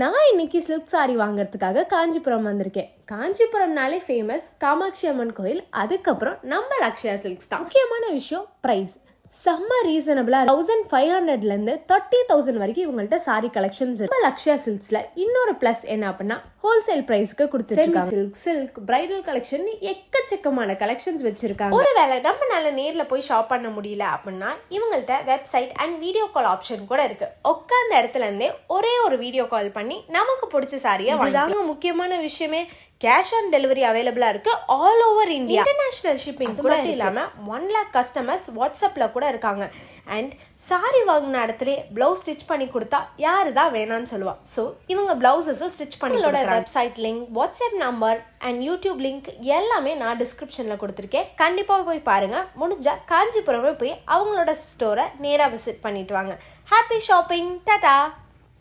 நான் இன்னைக்கு silk sorry வாங்குறதுக்காக காஞ்சிபுரம் வந்திருக்கேன். காஞ்சிபுரம்னாலே ஃபேமஸ் காமாட்சி அம்மன் கோயில், அதுக்கப்புறம் நம்ம லக்ஷ்யா சில்க்ஸ் தான். முக்கியமான விஷயம் பிரைஸ் செம்ம ரீசனபிளா. 1500லேருந்து 30,000 வரைக்கும் இவங்கள்ட்ட சாரி கலெக்ஷன்ஸ் இருக்கு. லக்ஷ்யா சில்க்ஸ்ல இன்னொரு பிளஸ் என்ன அப்படின்னா ஹோல்சேல் பிரைஸ்க்கு கொடுத்துருக்காங்க. சில்க் பிரைடல் கலெக்ஷன் எக்கச்சக்கமான கலெக்ஷன்ஸ் வச்சிருக்காங்க. ஒருவேளை நம்மளால நேர்ல போய் ஷாப் பண்ண முடியல அப்படின்னா இவங்கள்ட்ட website and video call option கூட இருக்கு. உட்கார்ந்த இடத்துல இருந்தே ஒரே ஒரு வீடியோ கால் பண்ணி நமக்கு பிடிச்ச சாரியை வாங்கலாம். முக்கியமான விஷயமே கேஷ் ஆன் டெலிவரி அவைலபிளா இருக்கு all over India. International shipping கூட இல்லாம 1 lakh கஸ்டமர்ஸ் வாட்ஸ்அப்ல கூட இருக்காங்க. அண்ட் சாரி வாங்கின இடத்துல பிளவுஸ் ஸ்டிச் பண்ணி கொடுத்தா யாரு தான் வேணான்னு சொல்லுவா. ஸோ இவங்க பிளவுசஸும் ஸ்டிச் பண்ணி website link, WhatsApp number and YouTube link எல்லாமே நான் டிஸ்கிரிப்ஷன்ல கொடுத்துருக்கேன். கண்டிப்பா போய் பாருங்க. முடிஞ்சா காஞ்சிபுரமே போய் அவங்களோட ஸ்டோரை நேரா விசிட் பண்ணிட்டு வாங்க. Happy shopping. டாடா.